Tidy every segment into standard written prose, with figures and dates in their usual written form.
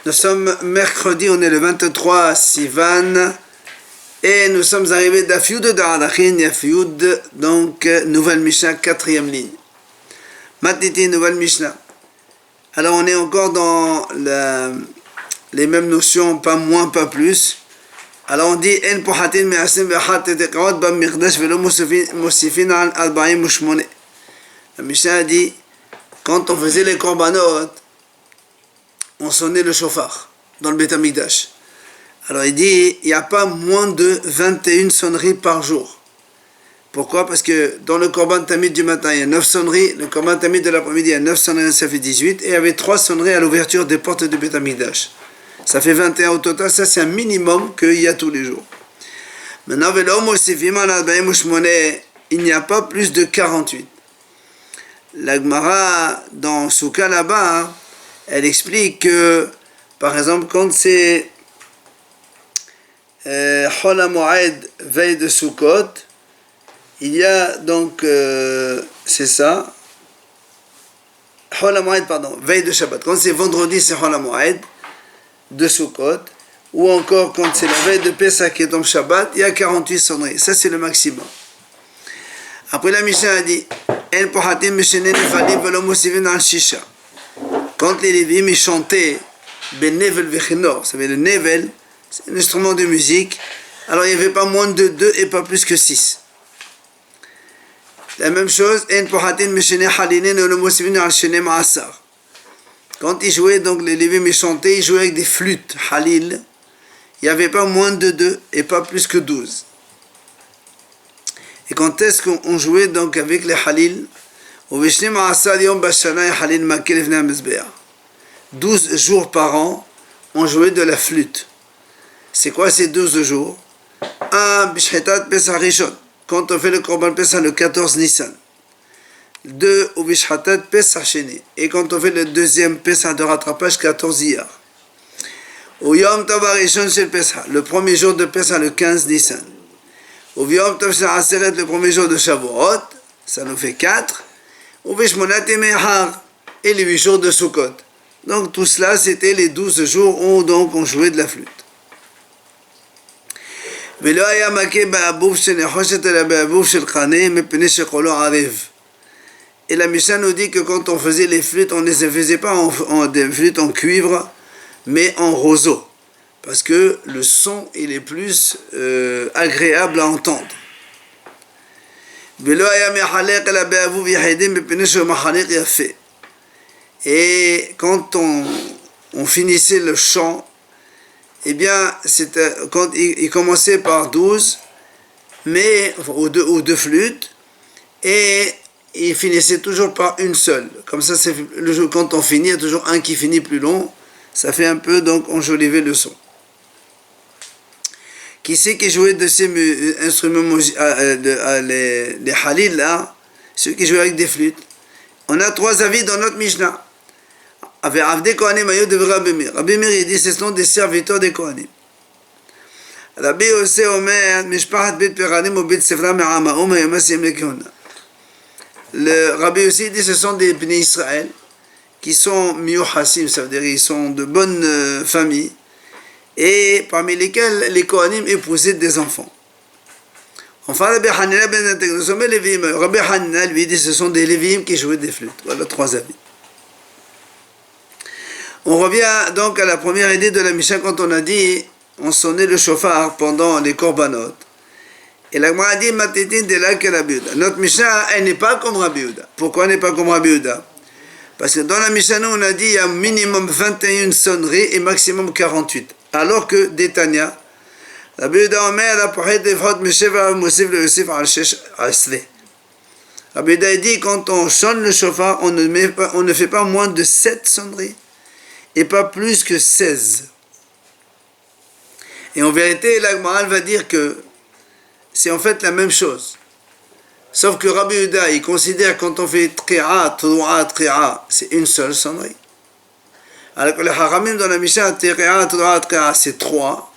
Nous sommes mercredi, on est le 23 Sivan et nous sommes arrivés d'Afioud de Arachin, Afioud, donc nouvelle Mishnah, 4e ligne. Matiti, nouvelle Mishnah. Alors on est encore dans les mêmes notions, pas moins, pas plus. Alors on dit En pohatin me'asim ve'achat teteqaot b'miqdash ve'lo mosifin al 48. La Mishnah dit quand on faisait les korbanot, on sonnait le shofar dans le Beth Amikdash. Alors il dit, il n'y a pas moins de 21 sonneries par jour. Pourquoi? Parce que dans le korban tamid du matin, il y a 9 sonneries, le korban tamid de l'après-midi, il y a 9 sonneries, ça fait 18, et il y avait 3 sonneries à l'ouverture des portes du Beth Amikdash. Ça fait 21 au total, ça c'est un minimum qu'il y a tous les jours. Maintenant, il n'y a pas plus de 48. La Gemara, dans Souka là-bas, elle explique que, par exemple, quand c'est Chol HaMoed, veille de Sukkot, il y a donc, c'est ça, Chol HaMoed, pardon, veille de Shabbat. Quand c'est vendredi, c'est Chol HaMoed de Sukkot, ou encore quand c'est la veille de Pesach qui est dans Shabbat, il y a 48 sonneries. Ça, c'est le maximum. Après, la Mishnah a dit, El pohatim meshene nefalim velo mosivin al shisha. Quand les Lévim chantaient Ben Nevel Vechinor, vous savez, le Nevel, c'est un instrument de musique, alors il n'y avait pas moins de 2 et pas plus que 6. La même chose, quand ils jouaient, donc les Lévim chantaient, ils jouaient avec des flûtes, Halil, il n'y avait pas moins de 2 et pas plus que 12. Et quand est-ce qu'on jouait donc avec les Halil? 12 jours par an, on jouait de la flûte. C'est quoi ces 12 jours? 1. Bishchetat Pesach Rishon, quand on fait le Korban Pesach le 14 Nissan. 2. Bishchetat Pesach Sheni, et quand on fait le deuxième Pesach de rattrapage 14 Iyar. Au Yom Tov Rishon Shel Pesach, le premier jour de Pesach le 15 Nissan. Au Yom Tov Shel Aseret, le premier jour de Shavuot, ça nous fait 4. Au Bishmonat Mehar, et les 8 jours de Sukkot. Donc tout cela, c'était les 12 jours où donc on jouait de la flûte. Et la Mishnah nous dit que quand on faisait les flûtes, on ne les faisait pas des flûtes en cuivre, mais en roseau. Parce que le son, il est plus agréable à entendre. Et quand on finissait le chant, eh bien, quand il commençait par 12, mais, ou deux flûtes, et il finissait toujours par une seule. Comme ça, quand on finit, il y a toujours un qui finit plus long. Ça fait un peu, donc, enjoliver le son. Qui c'est qui jouait de ces instruments, les halil là, ceux qui jouaient avec des flûtes? On a 3 avis dans notre Mishnah. Avec Avdei Kohanim Ayod de Rabbi Meir. Rabbi Meir, il dit ce sont des serviteurs des Kohanim. Rabbi Yosef Omer, Mishpachat Bet Peranim ou Bet Sefra Me'amaum Hayomasim Lekehuna. Le Rabbi Yosef dit ce sont des Bnei Israël qui sont miyuhasim, ça veut dire ils sont de bonnes familles, et parmi lesquels les Kohanim épousaient des enfants. Enfin, Rabbi Hanina ben Zatek, nous sommes les Lévim. Rabbi Hanina lui dit ce sont des Lévim qui jouaient des flûtes. Voilà 3 avis. On revient donc à la première idée de la Mishnah quand on a dit on sonnait le shofar pendant les korbanot. Et la Gemara a dit Matitin de là que Rabbi Yehuda. Notre Mishnah, elle n'est pas comme Rabbi Yehuda. Pourquoi elle n'est pas comme Rabbi Yehuda? Parce que dans la Mishnah, on a dit il y a minimum 21 sonneries et maximum 48. Alors que Détania, Rabbi Yehuda Omer, la pohet lefrot mesheva mosif le yosif al shesh asve. Rabbi Yehuda dit quand on sonne le shofar, on ne fait pas moins de 7 sonneries et pas plus que 16. Et en vérité, la Gemara va dire que c'est en fait la même chose. Sauf que Rabbi Yehuda, il considère quand on fait tri'a, tou'a, tri'a, c'est une seule sonnerie. Alors que les haramim dans la Mishnah, tri'a, tou'a, tri'a, c'est 3.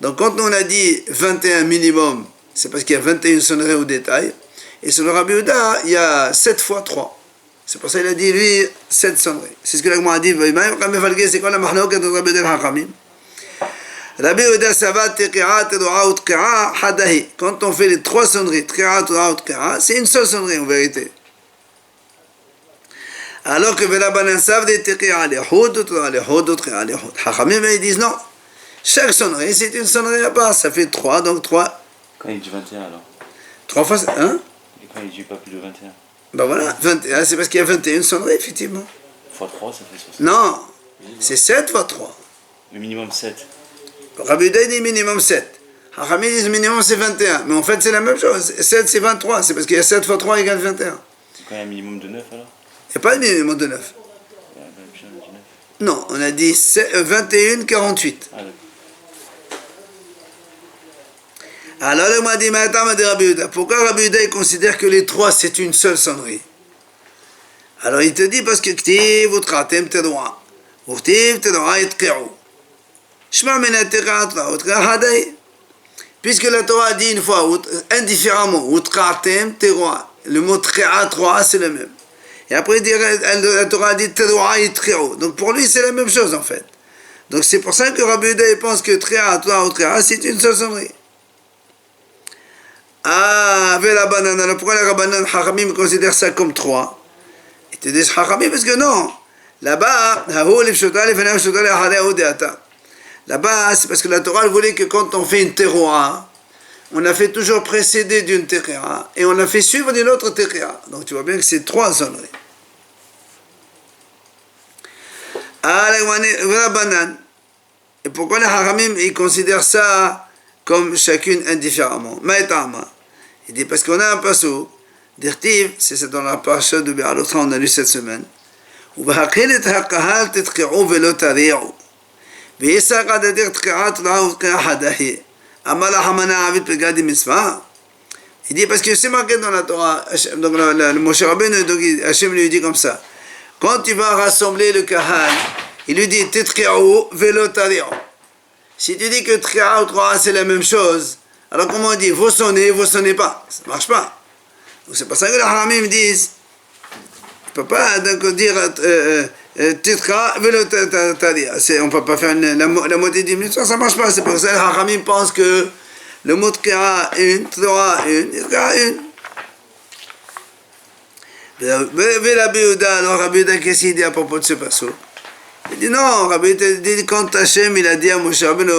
Donc quand on a dit 21 minimum, c'est parce qu'il y a 21 sonneries au détail. Et sur le Rabbi Yehuda, il y a 7 fois 3. C'est pour ça qu'il a dit, lui, 7 sonneries. C'est ce que l'Agma a dit. C'est quoi la mahlouk de Rabbi Uda al-Hakamim? Rabbi Uda Savat, Teki'a, Tedo'a, Utki'a, Hadahi. Quand on fait les 3 sonneries, Teki'a, Tedo'a, Utki'a, c'est une seule sonnerie en vérité. Alors que Velabanan savent des Teki'a, les Houd, les Houd, Utki'a, les Houd. Hakamim, ils disent non. Chaque sonnerie, c'est une sonnerie à part. Ça fait 3, donc 3. Quand il dit 21 alors 3 fois, hein? Et quand il dit pas plus de 21 Ben voilà, 21, c'est parce qu'il y a 21 sonneries, effectivement. Fois 3, ça fait 60. Non, c'est 7 fois 3. Le minimum 7. Rabbi Uda dit minimum 7. Hachamim dit minimum c'est 21. Mais en fait, c'est la même chose. 7 c'est 23. C'est parce qu'il y a 7 fois 3 égale 21. C'est quand il y a un minimum de 9 alors Il n'y a pas de minimum de 9. Non, on a dit 21, 48. Ah, d'accord. Alors, il m'a dit, mais attends, Rabbi Uda, pourquoi Rabbi Uda il considère que les 3 c'est une seule sonnerie? Alors, il te dit parce que Ktiv, Utkratem, Tedoa. Ktiv, Tedoa, Itki'u. Shma mena Tedoa, Utki'a, Hadai. Puisque la Torah dit une fois, indifféremment, Utkratem, Tedoa. Le mot Tki'a, 3, c'est le même. Et après, la Torah dit Tedoa, Itki'u. Donc, pour lui, c'est la même chose en fait. Donc, c'est pour ça que Rabbi Uda il pense que Tki'a, Tedoa, Utki'a, c'est une seule sonnerie. Ah, avec la banane. Alors pourquoi les Rabbanan Hachamim considèrent ça comme 3? Ils te disent Hachamim parce que non. Là-bas, là-bas, c'est parce que la Torah voulait que quand on fait une teroa, on la fait toujours précédée d'une teroa et on la fait suivre d'une autre teroa. Donc tu vois bien que c'est 3 sonneries. Ah, la banane. Et pourquoi les Hachamim ils considèrent ça comme chacune indifféremment? Il dit parce qu'on a un passo d'Irtiv, c'est ça dans la paracha de Be'alotra, on a lu cette semaine. ובהקהלת הקהל תתקעו ולא תריעו. ויסק עד הדרך תקעה תלעה ותקעה חדהי. אמר לך המנה עביד פגדי מצווה. Il dit parce que c'est marqué dans la Torah, donc le Moshe Rabbeinu, donc Hachem lui dit comme ça. Quand tu vas rassembler le kahal, il lui dit tetki'u velo tari'u. Si tu dis que tki'a ou tki'a c'est la même chose, alors comment on dit vous sonnez pas, ça marche pas. Donc c'est pour ça que les Haramim disent, tu peux pas donc dire tki'a velo tari'u. On peut pas faire la moitié d'une minute, ça marche pas. C'est pour ça que les Haramim pensent que le mot tki'a une, tki'a une, tki'a une. Rabbi Uda, alors Rabbi Uda, qu'est-ce qu'il dit à propos de ce passage? Il dit non, Rabbi Uda dit quand Hachem il a dit à Moshe Rabbeinu,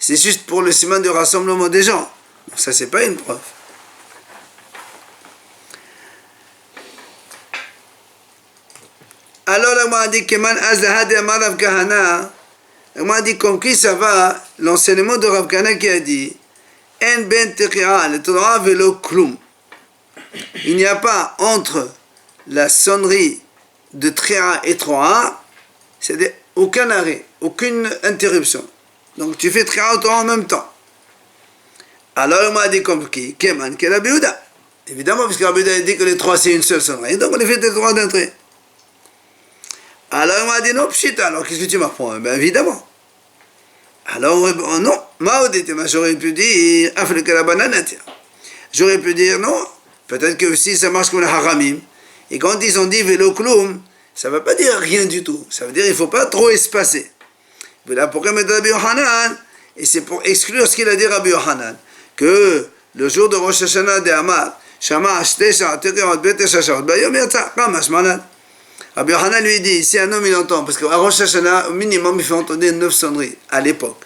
c'est juste pour le siman du rassemblement des gens. Donc ça c'est pas une preuve. Alors là m'a dit Keman Azahad Amarav Kahana, m'a dit comme qui ça va l'enseignement de Rav Kahana qui a dit En ben teki'a le Torah velo klum. Il n'y a pas entre la sonnerie de Tréa et Troa, c'est-à-dire aucun arrêt, aucune interruption. Donc tu fais Tréa et Troa en même temps. Alors on m'a dit comme qui? Keman, que Rabbi Uda. Évidemment, parce que Rabbi Uda a dit que les 3 c'est une seule sonnerie, donc on les fait des 3 d'entrée. Alors on m'a dit non, pshita, alors qu'est-ce que tu m'apprends? Ben évidemment. Alors, non, j'aurais pu dire, j'aurais pu dire non, peut-être que aussi ça marche comme les haramim. Et quand ils ont dit vélo kloum, ça ne veut pas dire rien du tout, ça veut dire qu'il ne faut pas trop espacer. Voilà pourquoi met Rabbi Yohanan, et c'est pour exclure ce qu'il a dit Rabbi Yohanan, que le jour de Rosh Hashanah de Amar, Shama Ashte Sha'at Tekeot Bete Sha'at Bayom Yatsa, Kamash Manan. Rabbi Yohanan lui dit, si un homme il entend, parce qu'à Rosh Hashanah, au minimum, il faut entendre 9 sonneries à l'époque.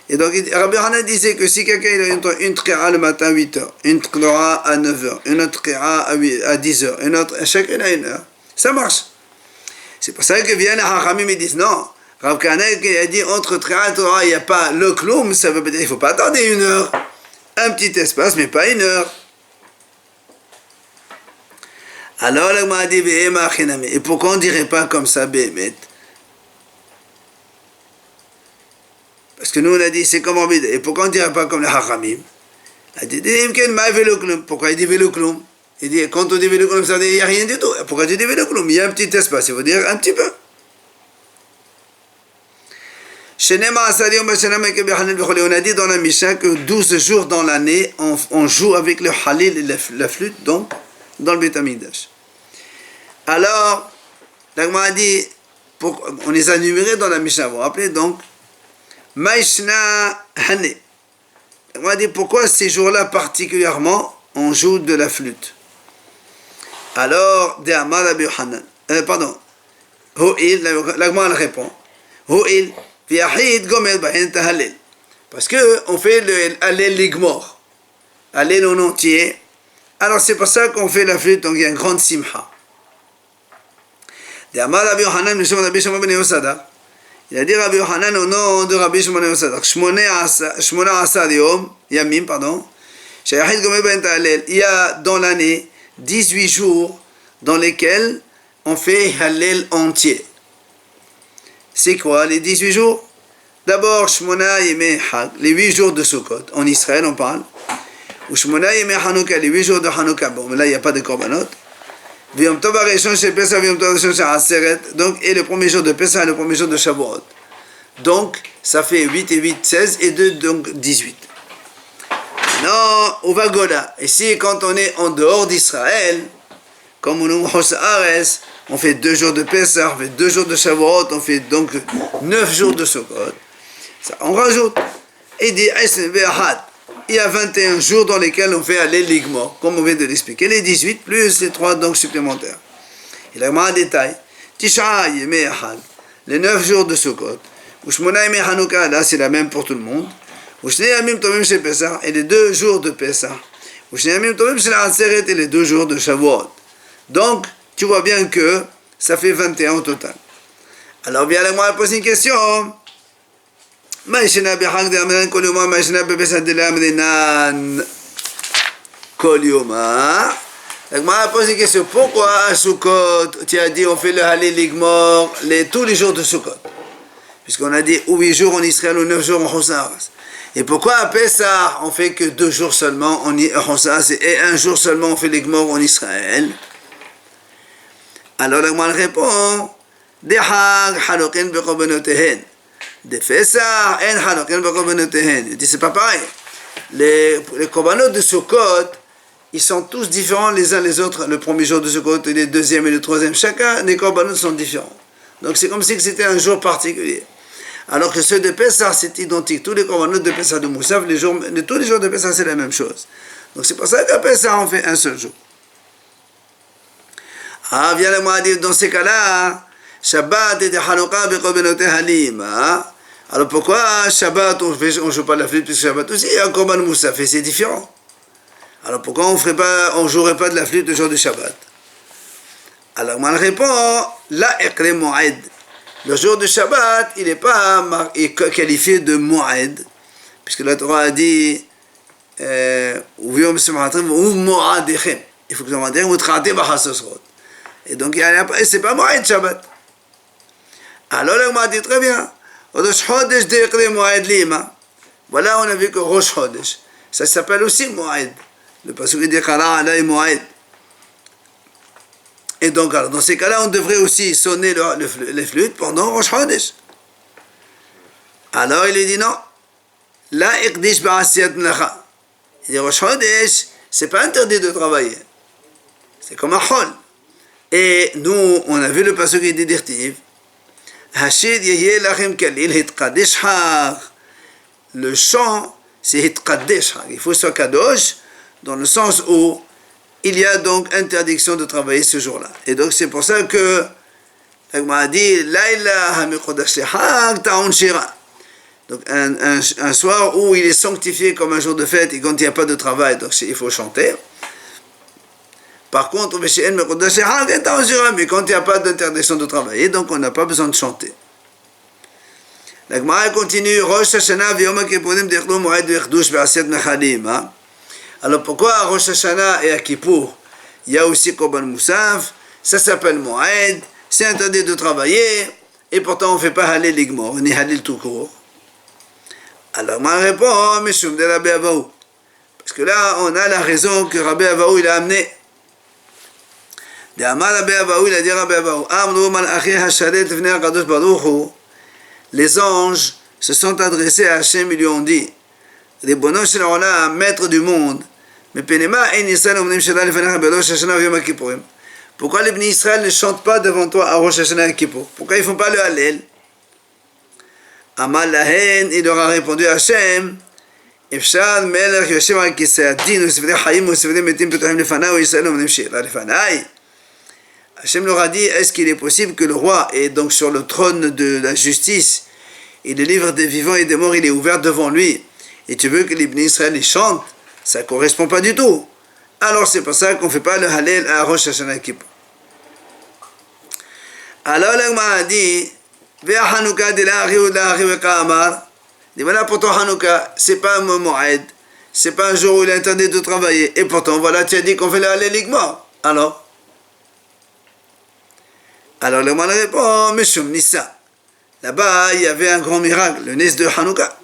Et donc, Rabbi Yohanan disait que si quelqu'un il entend une tqi'a le matin à 8h, une tqi'a à 9h, une autre tqi'a à 10h, une autre, chacun à 1h, ça marche. C'est pour ça que viennent les Hachamim et disent non. Rav Kahana qui a dit entre tqi'a et Torah, il n'y a pas le kloum, ça veut pas dire qu'il ne faut pas attendre 1h. Un petit espace, mais pas 1h. Alors, là, m'a dit, et pourquoi on ne dirait pas comme ça, Béhémet? Parce que nous, on a dit, c'est comme Rabbi. Et pourquoi on ne dirait pas comme les Hachamim? Il dit, pourquoi il dit Véloklum? Il dit, quand on dit Véloklum, ça veut dire qu'il n'y a rien du tout. Pourquoi tu dis Véloklum? Il y a un petit espace, il faut dire un petit peu. On a dit dans la Mishnah que 12 jours dans l'année, on joue avec le halil et la flûte, donc dans le Beit HaMikdash. Alors, l'Agma a dit, on les a numérés dans la Mishnah, vous vous rappelez donc, Maïshna Hane. L'Agma a dit pourquoi ces jours-là particulièrement, on joue de la flûte. Alors, De'amar Rabbi Yochanan, l'Agma répond, Ho'il, V'yahid Gomer Bahen Tahalel. Parce qu'on fait le Halel Ligmor, Halel en entier. Alors c'est pour ça qu'on fait la flûte, donc il y a une grande simha. Il a dit Rabbi Yochanan au nom de Rabbi Shimon ben Yosadach, Shmona Asar Yom, Yamim, pardon, Shayahid Gomer Bahen Tahalel. Il y a dans l'année 18 jours dans lesquels on fait Halel entier. C'est quoi les 18 jours? D'abord, Shmona Yemei Hag, les 8 jours de Sukkot. En Israël, on parle. Ou Shmona Yemei Hanouka, les 8 jours de Hanouka. Bon, mais là, il n'y a pas de korbanot. V'yom Tov HaRishon Shel Pesach, V'yom Tov HaRishon Shel Aseret. Donc, et le premier jour de Pesach et le premier jour de Shavuot. Donc, ça fait 8 et 8, 16 et 2, donc 18. Non, on va Gola. Ici, quand on est en dehors d'Israël, comme on est Hos Haaretz, on fait 2 jours de Pesach, on fait 2 jours de Shavuot, on fait donc 9 jours de Sukkot. Ça, on rajoute. Il dit, il y a 21 jours dans lesquels on fait aller l'igmor, comme on vient de l'expliquer. Les 18 plus les 3 donc supplémentaires. Il a un détail. Tisha Yemei Hag, les 9 jours de Sukkot. Ou Shmona Yemei Hanouka, là c'est la même pour tout le monde. Ou Shnei Yamim Tovim Shel Pesach, et les 2 jours de Pesach. Ou Shnei Yamim Tovim Shel Aseret, et les 2 jours de Shavuot. Donc, tu vois bien que ça fait 21 au total. Alors, bien, moi, poser une question. Maïshena bihag de amran kol yoma, maïshena bebesad de l'amrenan kol yoma. Donc, moi, poser une question. Pourquoi à Sukkot, tu as dit, on fait le Halel Ligmor tous les jours de Sukkot? Puisqu'on a dit, ou 8 jours en Israël, ou 9 jours en Hos Haaretz. Et pourquoi à Pessah, on fait que 2 jours seulement en Hos Haaretz et 1 jour seulement on fait Ligmor en Israël? Alors l'Agma répond, des Hag halokin bekorbanotehen, des Pesach en halokin bekorbanotehen. Il dit c'est pas pareil. Les korbanot de Sukkot, ils sont tous différents les uns les autres. Le premier jour de Sukkot, et le deuxième et le troisième, chacun des korbanot sont différents. Donc c'est comme si c'était un jour particulier. Alors que ceux de Pesach c'est identique. Tous les korbanot de Pesach de Moussaf, tous les jours de Pesach c'est la même chose. Donc c'est pour ça qu'à Pesach on fait un seul jour. Ah, viens le moi dire dans ces cas-là, Shabbat et Hanouka bekorbanot halim. Alors pourquoi Shabbat on ne joue pas la flûte puisque Shabbat aussi il y a un korban moussaf et c'est différent. Alors pourquoi on jouerait pas de la flûte le jour du Shabbat? Alors moi je réponds, la ekre mu'ed. Le jour du Shabbat il n'est pas qualifié de mu'ed puisque la Torah a dit ou yom mu'adichem. Il faut que vous dire mutraté b'chasosrot. Et donc, c'est pas Moed Shabbat. Alors, on m'a dit très bien. Rosh Chodesh de'ekre Moed lima. Voilà, on a vu que Rosh Chodesh, ça s'appelle aussi Moed. Le pasuk dit Kara alay Moed. Et donc, alors, dans ces cas-là, on devrait aussi sonner les flûtes pendant Rosh Chodesh. Alors, il dit non. La ikdish ba'asiyat melacha. Il dit Rosh Chodesh, c'est pas interdit de travailler. C'est comme un chol. Et nous, on a vu le pasuk qui dit d'Irtiv, Hashid yeh lachem kalil hitkadesh hag. Le chant, c'est hitkadesh hag. Il faut soit kadosh, dans le sens où il y a donc interdiction de travailler ce jour-là. Et donc c'est pour ça que, on a dit, Laila hamikodash hag ta'on shira. Donc un soir où il est sanctifié comme un jour de fête et quand il n'y a pas de travail, donc il faut chanter. Par contre, mais quand il n'y a pas d'interdiction de travailler, donc on n'a pas besoin de chanter. La Gemara continue, Rosh Hashanah v'Yom Kippurim dechlu moed v'echdush b'asiyat mechalim. Alors pourquoi à Rosh Hashanah et à Kippour, il y a aussi Korban Moussaf, ça s'appelle Moed, c'est interdit de travailler, et pourtant on ne fait pas Halel Ligmor, ni Halel tout court. Alors moi je réponds, Mishum de Rabbi Avaou. Parce que là, on a la raison que Rabbi Avaou il a amené. Il a dit Rabbi Avaou, les anges se sont adressés à Hachem et lui ont dit, Ribono shel olam, maître du monde, pourquoi les Bnei Israël ne chantent pas devant toi à Rosh Hashanah et Kippour? Pourquoi ils ne font pas le Hallel? Amal Lahen, il leur a répondu à Hachem, Efshad melech yoshev al kisei adin usevdei hayim usevdei metim petohim lefanav Yisrael omnem she'ira lefanai. Hachem leur a dit, est-ce qu'il est possible que le roi est donc sur le trône de la justice, et le livre des vivants et des morts, il est ouvert devant lui, et tu veux que les Bnei Israël les chantent? Ça ne correspond pas du tout. Alors c'est pour ça qu'on ne fait pas le Hallel à Rosh Hashanah Kippour. Alors l'Agma a dit, Ve'a Hanouka de la Riweka Amar, dit voilà pour ton Hanouka, c'est pas un Moed, c'est pas un jour où il est interdit de travailler, et pourtant voilà tu as dit qu'on fait le Hallel Igmor. Alors l'Agma répond, Meshum Nissa. Là-bas il y avait un grand miracle, le Nes de Hanouka.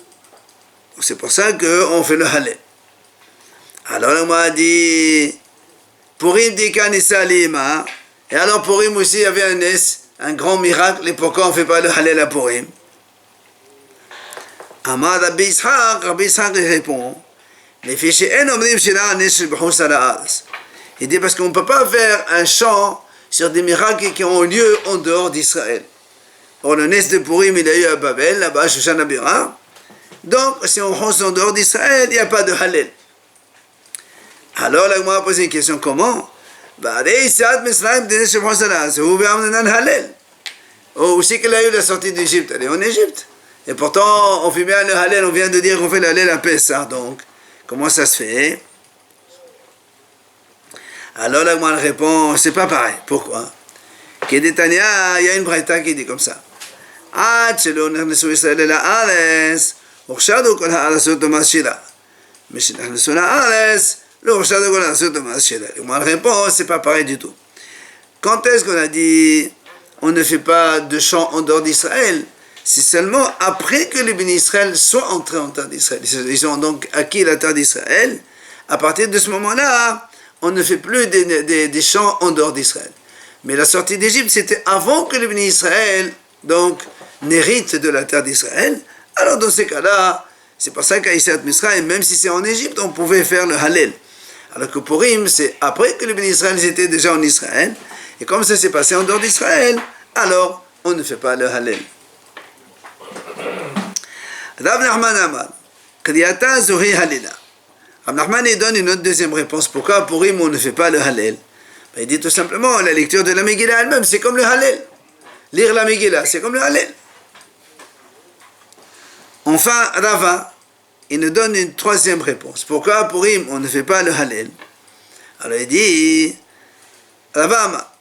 C'est pour ça qu'on fait le Hallel. Alors on m'a dit, Purim dika Nissa Lima, et alors Purim aussi il y avait un Nes, un grand miracle, et pourquoi on ne fait pas le Hallel à Purim? Amar Rabbi Ishaq répond, il dit parce qu'on ne peut pas faire un chant sur des miracles qui ont lieu en dehors d'Israël. Or le Nes de Purim il a eu à Babel, là-bas, Shushan Abira. Donc si on chante en dehors d'Israël, il n'y a pas de Hallel. Alors la Gemara a posé une question, comment? Où c'est qu'elle a eu la sortie d'Égypte? Elle est en Égypte. Et pourtant, on fait bien le Hallel, on vient de dire qu'on fait le Hallel à Pessah, donc comment ça se fait? Alors la Gemara répond, c'est pas pareil. Pourquoi? Kedetania, il y a une braïta qui dit comme ça. La réponse, c'est pas pareil du tout. Quand est-ce qu'on a dit on ne fait pas de chant en dehors d'Israël? C'est seulement après que les bénis Israël soient entrés en terre d'Israël. Ils ont donc acquis la terre d'Israël. À partir de ce moment-là, on ne fait plus des chants en dehors d'Israël. Mais la sortie d'Égypte, c'était avant que les bénis Israël donc n'héritent de la terre d'Israël. Alors dans ces cas-là, c'est pour ça qu'à Yisraël Misraël, même si c'est en Égypte, on pouvait faire le Hallel. Alors que Purim, c'est après que les bénis Israël étaient déjà en Israël. Et comme ça s'est passé en dehors d'Israël, alors on ne fait pas le Hallel. Rav Nachman Amar, Kriyata Zohi Halila. Rav Nachman donne une autre deuxième réponse. Pourquoi Purim on ne fait pas le Hallel? Il dit tout simplement, la lecture de la Megillah elle-même, c'est comme le Hallel. Lire la Megillah, c'est comme le Hallel. Enfin, Rava, il nous donne une troisième réponse. Pourquoi Purim on ne fait pas le Hallel? Alors il dit, Rava Amar,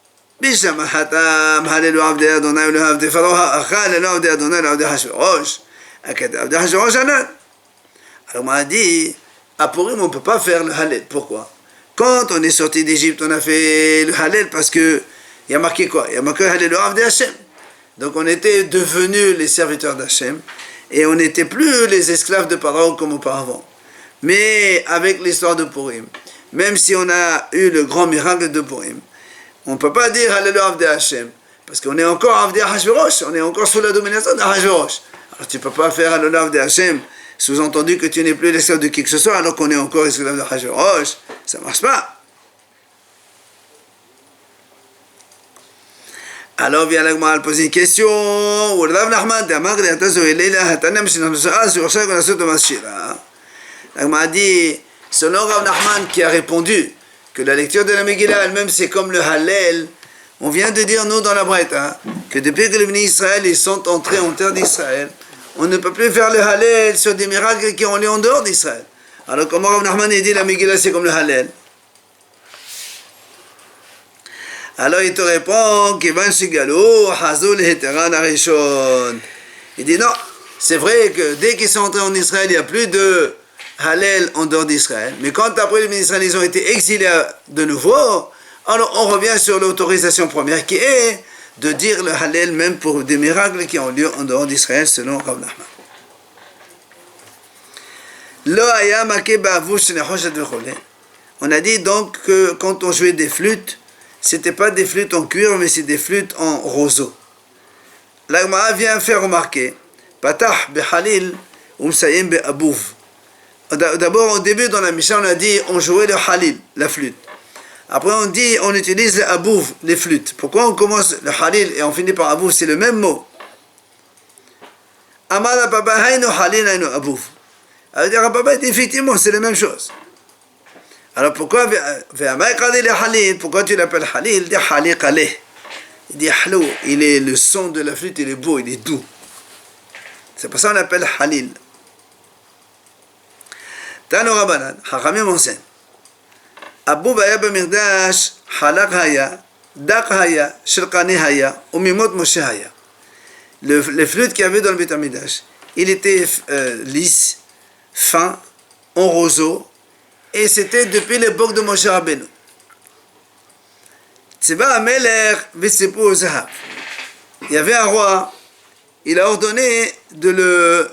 Bishama Hatam Hallelu Avdei Adonai Ulu Avdei Faroha Achal Elu Avdei Adonai Ulu Avdei Hashverosh Akad Avdei Hashverosh Anan. Alors on m'a dit, à Purim on ne peut pas faire le Hallel. Pourquoi? Quand on est sorti d'Égypte, on a fait le Hallel parce que il y a marqué quoi? Il y a marqué Hallelu Avdei Hashem. Donc on était devenus les serviteurs d'Hachem et on n'était plus les esclaves de Pharaon comme auparavant. Mais avec l'histoire de Purim, même si on a eu le grand miracle de Purim, on ne peut pas dire Hallelu Avdei Hashem, parce qu'on est encore Avdei Hashverosh, on est encore sous la domination d'Hashverosh. Alors tu ne peux pas faire Hallelu Avdei Hashem, sous-entendu que tu n'es plus l'esclave de qui que ce soit, alors qu'on est encore esclave de Hashverosh. Ça ne marche pas. Alors vient la Gemara poser une question. La Gemara dit, selon Rav Nachman qui a répondu que la lecture de la Megillah elle-même c'est comme le Hallel, on vient de dire nous dans la Braïta que depuis que les bénis Israël ils sont entrés en terre d'Israël, on ne peut plus faire le Hallel sur des miracles qui ont lieu en dehors d'Israël. Alors comment Rav Nachman dit la Megillah c'est comme le Hallel? Alors il te répond, il dit non, c'est vrai que dès qu'ils sont entrés en Israël, il n'y a plus de Hallel en dehors d'Israël. Mais quand après les bénis Israël ils ont été exilés de nouveau, alors on revient sur l'autorisation première qui est de dire le Hallel même pour des miracles qui ont lieu en dehors d'Israël selon Rav Nachman. On a dit donc que quand on jouait des flûtes, c'était pas des flûtes en cuir, mais c'est des flûtes en roseau. La Gemara vient faire remarquer Patah behalil, umsayim be'abouv. D'abord, au début, dans la Mishnah, on a dit on jouait le halil, la flûte. Après, on dit on utilise le abouv, les flûtes. Pourquoi on commence le halil et on finit par abouv? C'est le même mot. Amala Baba hayno halil hayno abouv. Alors, dire Baba, effectivement, c'est la même chose. Alors, pourquoi tu l'appelles halil? Il dit halil qaleh. Il dit halou. Il est le son de la flûte, il est beau, il est doux. C'est pour ça qu'on l'appelle halil. Tano Rabbanan, Chachamim enseigne. Abouv haya b'mikdash, halak haya, dak haya, shirkani haya, umimot Moshe haya. Les flûtes qu'il y avait dans le Beit HaMikdash, il était lisse, fin, en roseau, et c'était depuis l'époque de Moshe Rabbeinu. Tzeva HaMelech v'tzipur zahav. Il y avait un roi, il a ordonné de le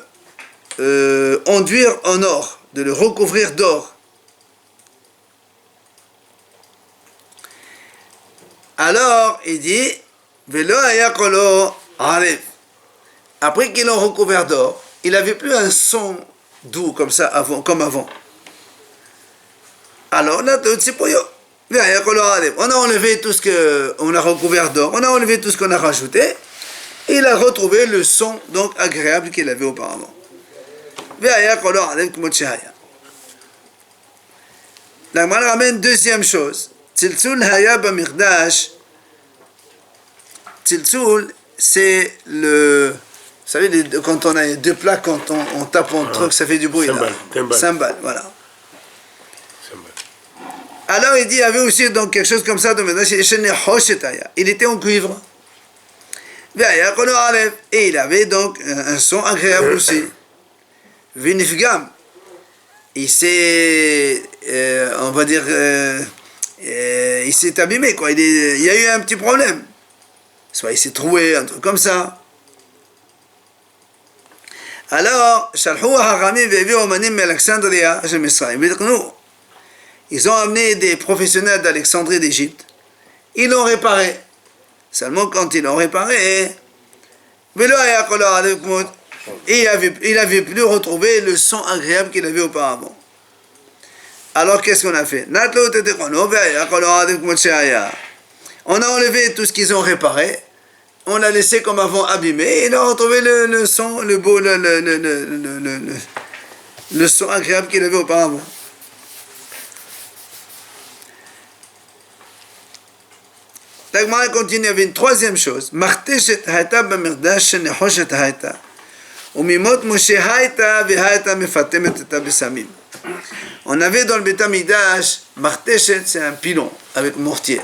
enduire en or, de le recouvrir d'or. Alors, il dit, Velo haya kolo arev. Après qu'ils l'ont recouvert d'or, il n'avait plus un son doux comme ça, comme avant. Alors, là, on a enlevé tout ce qu'on a recouvert d'or, on a enlevé tout ce qu'on a rajouté, et il a retrouvé le son donc agréable qu'il avait auparavant. La Gemara ramène deuxième chose. Tziltzul haya b'mikdash. Tziltzul, c'est le... Vous savez, quand on a deux plaques, quand on tape un truc, ça fait du bruit. Cymbale, voilà. Alors il dit, il y avait aussi donc quelque chose comme ça dans le Mikdash, il était en cuivre. Et il avait donc un son agréable aussi. Vinifgam, il s'est, on va dire, il s'est abîmé, quoi. Il y a eu un petit problème. Soit il s'est troué, un truc comme ça. Alors, ils ont amené des professionnels d'Alexandrie d'Égypte. Ils l'ont réparé. Seulement quand ils l'ont réparé, et il avait plus retrouvé le son agréable qu'il avait auparavant. Alors qu'est-ce qu'on a fait? On a enlevé tout ce qu'ils ont réparé, on l'a laissé comme avant abîmé, et il a retrouvé le son, le beau, le son agréable qu'il avait auparavant. La Gemara continue avec une troisième chose. Marteshet haïta b'mikdash shenechoshet haïta. Umimot Moshe haïta v'haïta mefatemet eta besamim. On avait dans le Beit HaMikdash, Marteshet, c'est un pilon avec mortier,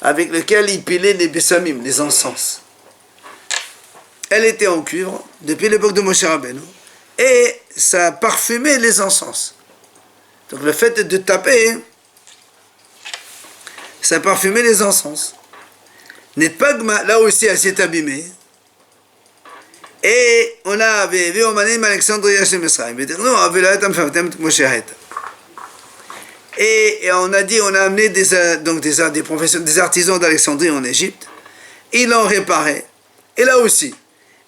avec lequel il pilait les besamim, les encens. Elle était en cuivre depuis l'époque de Moshe Rabbeinu et ça parfumait les encens. Donc le fait de taper, ça parfumait les encens. Netpagma, là aussi, elle s'est abîmée. Et on a vu au manim Alexandria chez Mesraïm. Et on a dit, on a amené des professionnels, des artisans d'Alexandrie en Égypte. Ils l'ont réparé. Et là aussi,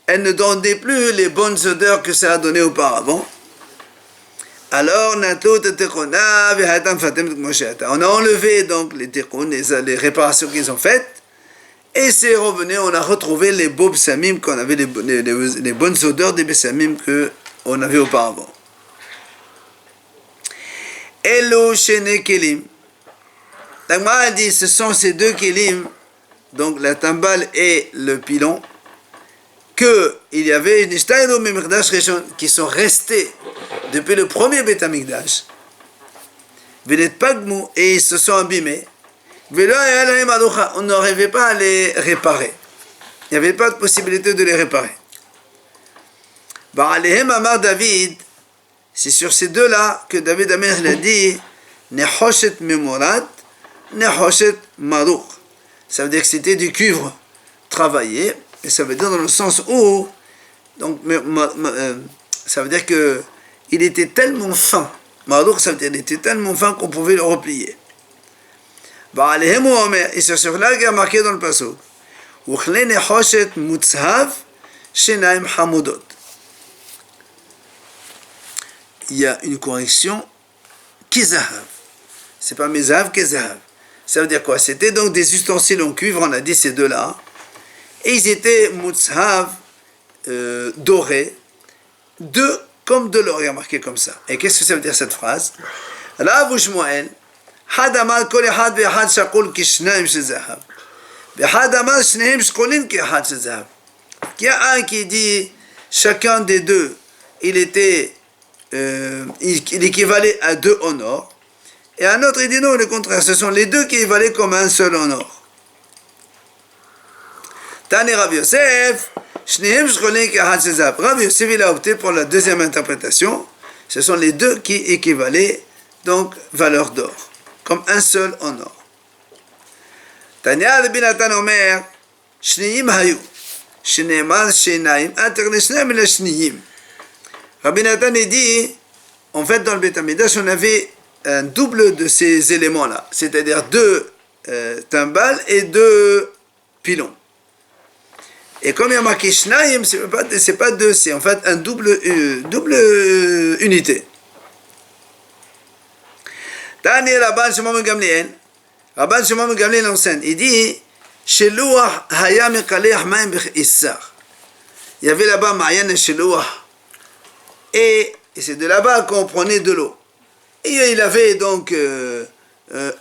elle ne donnait plus les bonnes odeurs que ça a donné auparavant. Alors, on a enlevé donc les tikkun, les réparations qu'ils ont faites, et c'est revenu, on a retrouvé les beaux bessamim qu'on avait, les bonnes odeurs des bessamim qu'on avait auparavant. Elo shene kelim. La Gemara dit, ce sont ces deux kelim, donc la timbale et le pilon, qu'il y avait qui sont restés depuis le premier Beit HaMikdash, et ils se sont abîmés, on n'arrivait pas à les réparer. Il n'y avait pas de possibilité de les réparer. David, c'est sur ces deux-là que David Amelech l'a dit, Nechoshet Memorad, Nechoshet Marouk. Ça veut dire que c'était du cuivre travaillé, et ça veut dire dans le sens où, donc, ça veut dire que il était tellement fin. Marouk, ça veut dire qu'il était tellement fin qu'on pouvait le replier. Et c'est sur là qu'il y a marqué dans le passage. il y a une correction kizahav. C'est pas mezahav, kizahav. Ça veut dire quoi? C'était donc des ustensiles en cuivre, on a dit ces deux-là. Et ils étaient mutshav, dorés, comme de l'or, il y a marqué comme ça. Et qu'est-ce que ça veut dire cette phrase? Rav Shmuel, had amar kol echad ve'echad shakul kishnaim shel zahav. Ve'had amar shneim shkolin ke'echad shel zahav. Il y a un qui dit, chacun des deux, il équivalait à 2 en or. Et un autre, il dit non, le contraire, ce sont les deux qui équivalaient comme un seul en or. Tani Rav Yosef, Shnehem Shkolin Ke'echad shel zahav. Rav Yosef, il a opté pour la deuxième interprétation. Ce sont les deux qui équivalaient, donc, valeur d'or, comme un seul en or. Tanya Rabbi Natan Omer, Shniyim Hayu. Shneimar Shenaim, Internet Shneim la Shniyim. Rabbi Natan dit, en fait, dans le Beth Amidash, on avait un double de ces éléments-là, c'est-à-dire 2 timbales et 2 pilons. Et comme il y a marqué Shnaim, c'est pas 2, c'est en fait un double unité. Tani Rabban Shimon ben Gamliel, Rabban Shimon ben Gamliel enseigne, il dit, Sheluach haya mekaleh maim b'issar. Il y avait là-bas Ma'yan et Sheluach. Et c'est de là-bas qu'on prenait de l'eau. Et il avait donc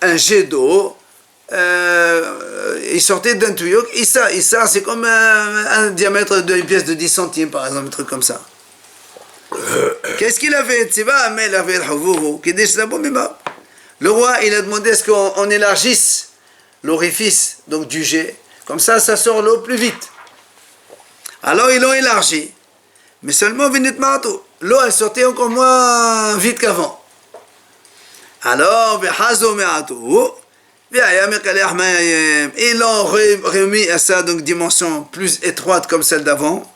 un jet d'eau. Il sortait d'un tuyau. Issar, c'est comme un diamètre d'une pièce de 10 centimes, par exemple, un truc comme ça. Qu'est-ce qu'il avait? Le roi, il a demandé à ce qu'on élargisse l'orifice donc du jet, comme ça sort l'eau plus vite. Alors ils l'ont élargi, mais seulement l'eau elle sortait encore moins vite qu'avant. Alors ils l'ont remis à sa donc dimension plus étroite comme celle d'avant,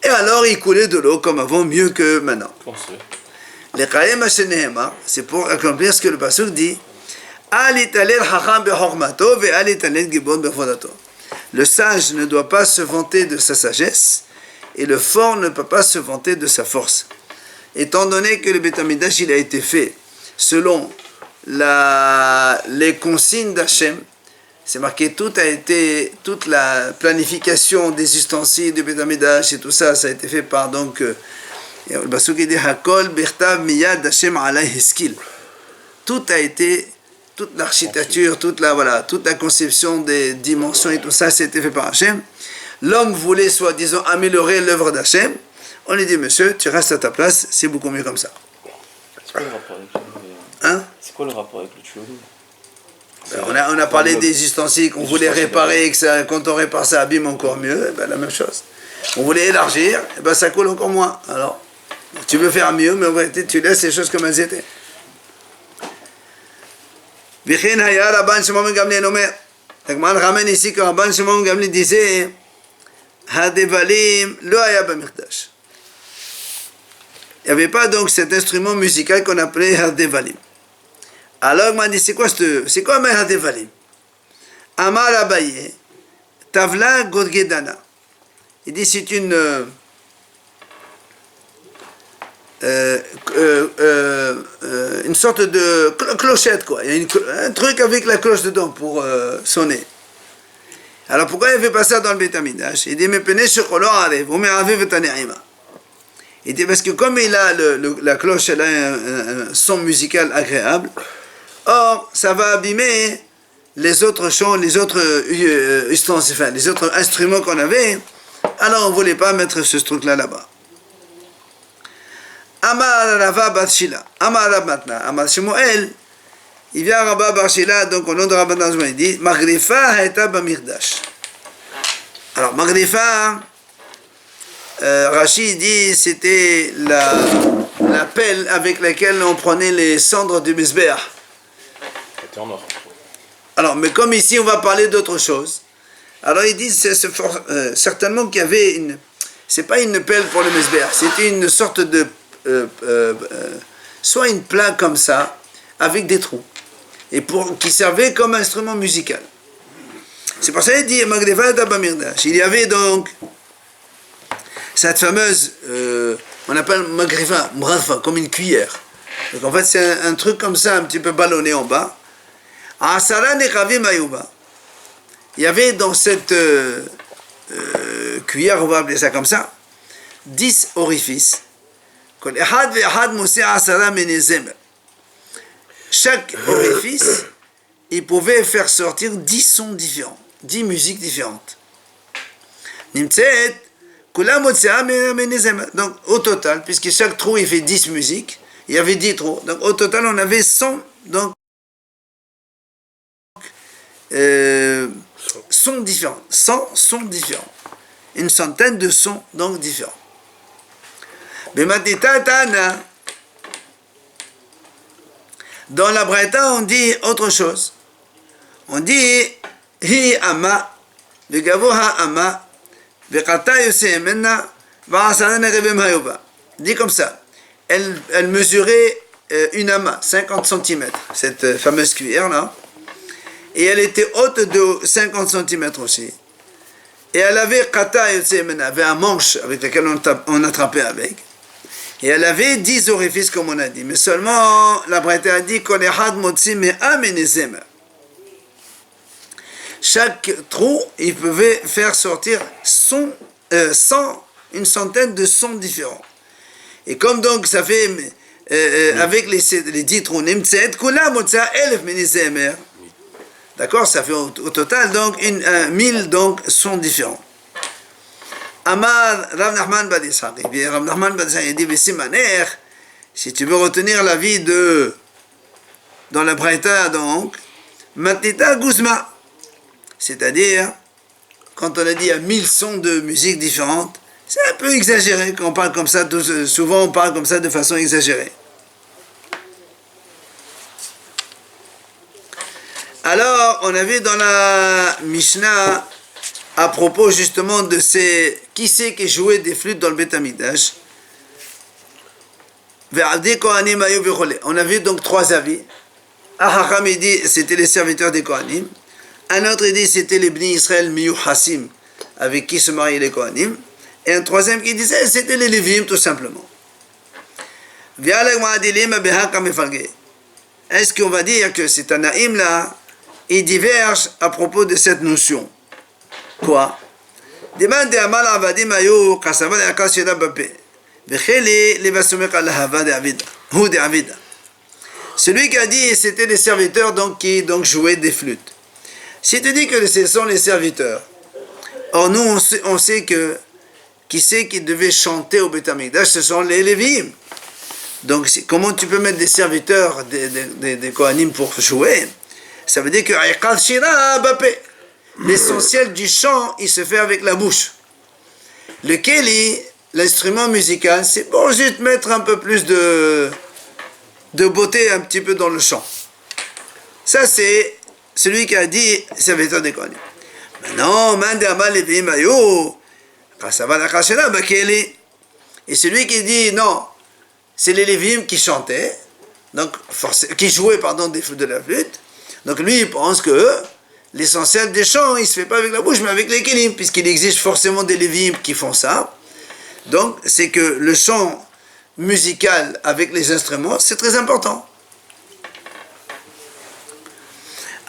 et alors il coulait de l'eau comme avant, mieux que maintenant. C'est pour accomplir ce que le pasuk dit. Le sage ne doit pas se vanter de sa sagesse, et le fort ne peut pas se vanter de sa force. Étant donné que le Beth Amidash il a été fait selon les consignes d'Hachem, c'est marqué, toute la planification des ustensiles du Beth Amidash et tout ça, ça a été fait par donc le pasuk dit Hakol birtav miyad Hashem alay hiskil. Tout a été, toute l'architecture, toute la conception des dimensions et tout ça, c'était fait par Hachem. L'homme voulait soi-disant améliorer l'œuvre d'Hachem. On lui dit, monsieur, tu restes à ta place, c'est beaucoup mieux comme ça. C'est quoi le rapport avec C'est quoi le rapport avec le tuyau? On a parlé des ustensiles qu'on voulait réparer, et que quand on répare ça abîme encore mieux, la même chose. On voulait élargir, et ça coule encore moins. Alors, tu veux faire mieux, mais en vérité, tu laisses les choses comme elles étaient. Vichin Haya Rabban Shimon ben Gamliel Omer. Tagman ramène ici que Rabban Shimon ben Gamliel disait Hadevalim lo haya b'mikdash. Il n'y avait pas donc cet instrument musical qu'on appelait Hadevalim. Alors il m'a dit c'est quoi un Hadevalim? Amar Abaye Tavla Godgedana. Il dit c'est une sorte de clochette, quoi. Il y a un truc avec la cloche dedans pour sonner. Alors pourquoi il ne fait pas ça dans le Beth Amidash? Il dit mais prenez sur color arrive, vous m'avez vetaneima. Il dit parce que comme il a la cloche, elle a un son musical agréable, or ça va abîmer les autres chants, les autres les autres instruments qu'on avait. Alors on ne voulait pas mettre ce truc-là là-bas. Amar Rava Bar Shila, Amar Rab Matna, Amar Shmuel, il vient à Rabba Bar Shila, donc au nom de Rabban Nazman, il dit Magrifa haeta b'mirdash. Alors Magrifa, Rashi dit c'était la pelle avec laquelle on prenait les cendres du Mizbeach. C'était en or. Alors, mais comme ici on va parler d'autre chose, alors ils disent certainement qu'il y avait c'est pas une pelle pour le Mizbeach, c'était une sorte de soit une plaque comme ça avec des trous et qui servait comme instrument musical. C'est pour ça qu'il dit Magrifa haeta b'mirdash. Il y avait donc cette fameuse On appelle magrifa, mrafa, comme une cuillère. Donc en fait, c'est un truc comme ça, un petit peu ballonné en bas. Asara nekavim ayuba. Il y avait dans cette cuillère, on va appeler ça comme ça, 10 orifices. Chaque orifice, il pouvait faire sortir 10 sons différents, 10 musiques différentes. Donc au total, puisque chaque trou il fait 10 musiques, il y avait 10 trous. Donc au total, on avait 100 donc, sons différents. 100 sons différents. Une centaine de sons donc différents. Dans la Braïta, on dit autre chose. On dit Hi ama, vegavoha ama, vekata yosemena, va'asana revem hayuba. Dit comme ça. Elle mesurait une ama, 50 cm, cette fameuse cuillère-là. Et elle était haute de 50 cm aussi. Et elle avait kata yosemena, avait un manche avec lequel on attrapait avec. Et elle avait 10 orifices, comme on a dit. Mais seulement, la Braïta a dit Kol echad motzi me'a menezem. Chaque trou, il pouvait faire sortir 100, une centaine de sons différents. Et comme donc ça fait, avec les 10 trous, nimtset, kula motza elef menezem. D'accord, ça fait au total donc 1000 donc sons différents. Amar Rav Nachman ben Ishaq. Rav Nachman ben Ishaq dit Simaner, si tu veux retenir la vie de dans la Braïta donc, Matnita Guzma, c'est-à-dire quand on a dit il y a 1000 sons de musique différentes, c'est un peu exagéré quand on parle comme ça. Souvent on parle comme ça de façon exagérée. Alors on a vu dans la Mishnah à propos justement de ces... Qui c'est qui jouait des flûtes dans le Beth Amikdash? On a vu donc 3 avis. Un Hacham il dit c'était les serviteurs des Kohanim. Un autre il dit c'était les Bnei Israël Miyuhasim avec qui se mariaient les Kohanim. Et un troisième qui disait c'était les Lévim tout simplement. Est-ce qu'on va dire que c'est un Naïm là? Il diverge à propos de cette notion. Quoi? Demande à Mal Avadim Ayo, Kassavan et Akashida Bapé. Vecheli, les Vasumek Allahava de Avida. Ou de Avida. Celui qui a dit c'était les serviteurs donc, qui donc, jouaient des flûtes. Si tu dis que ce sont les serviteurs, or nous on sait que qui c'est qui devait chanter au Beth Amikdash, ce sont les Lévim. Donc comment tu peux mettre des serviteurs des Kohanim pour jouer? Ça veut dire que Akashida Bapé. L'essentiel du chant, il se fait avec la bouche. Le keli, l'instrument musical, c'est pour juste mettre un peu plus de beauté un petit peu dans le chant. Ça, c'est celui qui a dit serviteur des Kohanim. Maintenant, et celui qui dit non, c'est les Lévim qui chantaient, donc qui jouaient de la flûte. Donc lui, il pense que l'essentiel des chants, il ne se fait pas avec la bouche, mais avec les kelim, puisqu'il existe forcément des lévim qui font ça. Donc, c'est que le chant musical avec les instruments, c'est très important.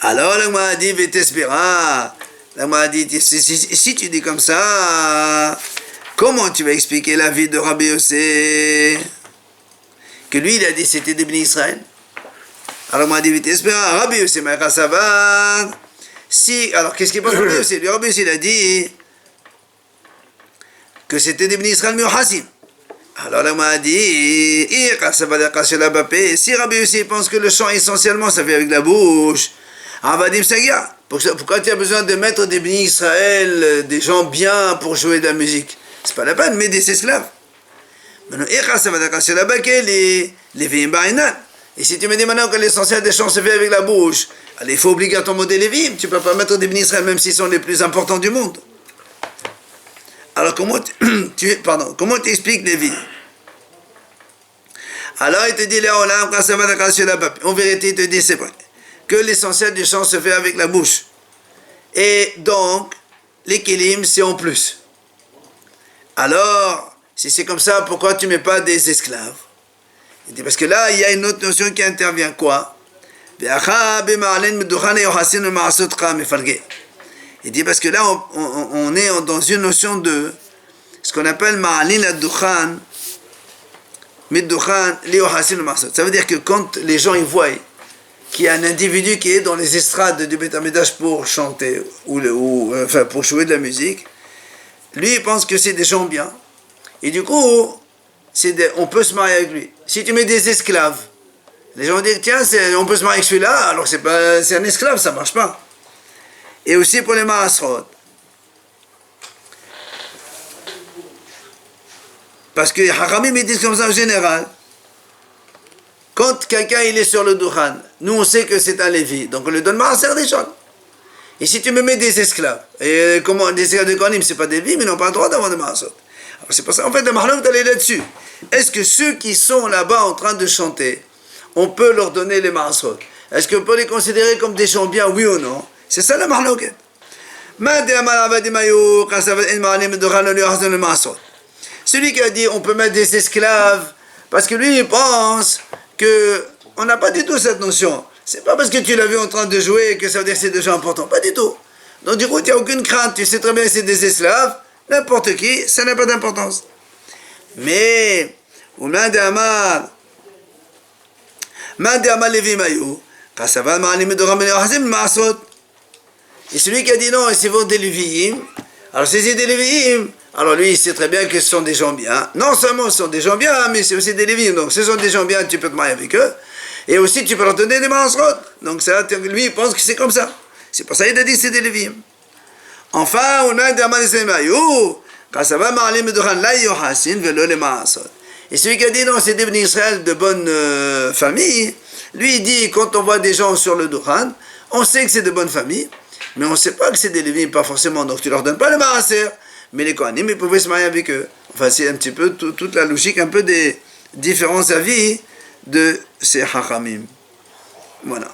Alors, la m'a dit, Vétespera, la m'a dit, si tu dis comme ça, comment tu vas expliquer la vie de Rabbi Yossé? Que lui, il a dit, c'était des Bnei Israël. Alors, m'a dit, Vétespera, Rabbi Yossé, Maïcha Savan. Si, alors qu'est-ce qui est pas Rabbi Yossé? Le Rabbi Yossé, il a dit que c'était des Bnei Israël Miyuhasim. Alors là, on m'a dit, si Rabbi Yossé pense que le chant essentiellement ça fait avec la bouche, Avadim Sagia, pourquoi tu as besoin de mettre des Bnei Israël, des gens bien pour jouer de la musique? C'est pas la peine, mais des esclaves. Maintenant, et si tu me dis maintenant que l'essentiel des chants se fait avec la bouche, alors il faut obligatoirement des Lévim, tu ne peux pas mettre des Bnei Israël même s'ils sont les plus importants du monde. Alors comment tu expliques Lévi? Alors il te dit, en vérité il te dit c'est vrai, que l'essentiel du chant se fait avec la bouche. Et donc, les kélim c'est en plus. Alors, si c'est comme ça, pourquoi tu ne mets pas des esclaves? Il dit, parce que là, il y a une autre notion qui intervient, quoi? Il dit, parce que là, on est dans une notion de ce qu'on appelle ma'alin ad-dukhan, mid-dukhan, li-yohasin al-ma'asot. Ça veut dire que quand les gens ils voient qu'il y a un individu qui est dans les estrades du Beth Amikdash pour chanter, enfin pour jouer de la musique, lui il pense que c'est des gens bien. Et du coup, on peut se marier avec lui. Si tu mets des esclaves, les gens disent, tiens, on peut se marier avec celui-là, alors c'est un esclave, ça ne marche pas. Et aussi pour les Maasrot. Parce que les Haramim ils disent comme ça en général. Quand quelqu'un il est sur le Dukhan, nous on sait que c'est un Lévi, donc on lui donne Maaser des gens. Et si tu me mets des esclaves, et comment des esclaves de Kohanim, c'est pas des Lévis, mais ils n'ont pas le droit d'avoir des Maaser. Alors c'est pour ça, en fait, le Mahalok d'aller là-dessus. Est-ce que ceux qui sont là-bas en train de chanter, on peut leur donner les Maaser? Est-ce qu'on peut les considérer comme des gens bien, oui ou non? C'est ça le Mahalok. Celui qui a dit on peut mettre des esclaves, parce que lui il pense qu'on n'a pas du tout cette notion. C'est pas parce que tu l'as vu en train de jouer que ça veut dire que c'est des gens importants. Pas du tout. Donc du coup, tu n'as aucune crainte. Tu sais très bien que c'est des esclaves. N'importe qui, ça n'a pas d'importance. Mais, et celui qui a dit non, c'est vos des Lévi'im. Alors si c'est des Lévi'im, alors lui il sait très bien que ce sont des gens bien. Non seulement ce sont des gens bien, mais c'est aussi des Lévi'im. Donc ce sont des gens bien, tu peux te marier avec eux. Et aussi tu peux leur donner des Maasrot. Donc ça, lui il pense que c'est comme ça. C'est pour ça qu'il a dit que c'est des Lévi'im. Enfin, on a demandé et celui qui a dit non, c'est des bénis Israël de bonne famille, lui il dit quand on voit des gens sur le Dukhan, on sait que c'est de bonne famille, mais on ne sait pas que c'est des Lévi'im, pas forcément, donc tu leur donnes pas le Maaser, mais les Kohanim ils pouvaient se marier avec eux. Enfin, c'est un petit peu toute la logique, un peu des différents avis de ces Hachamim. Voilà.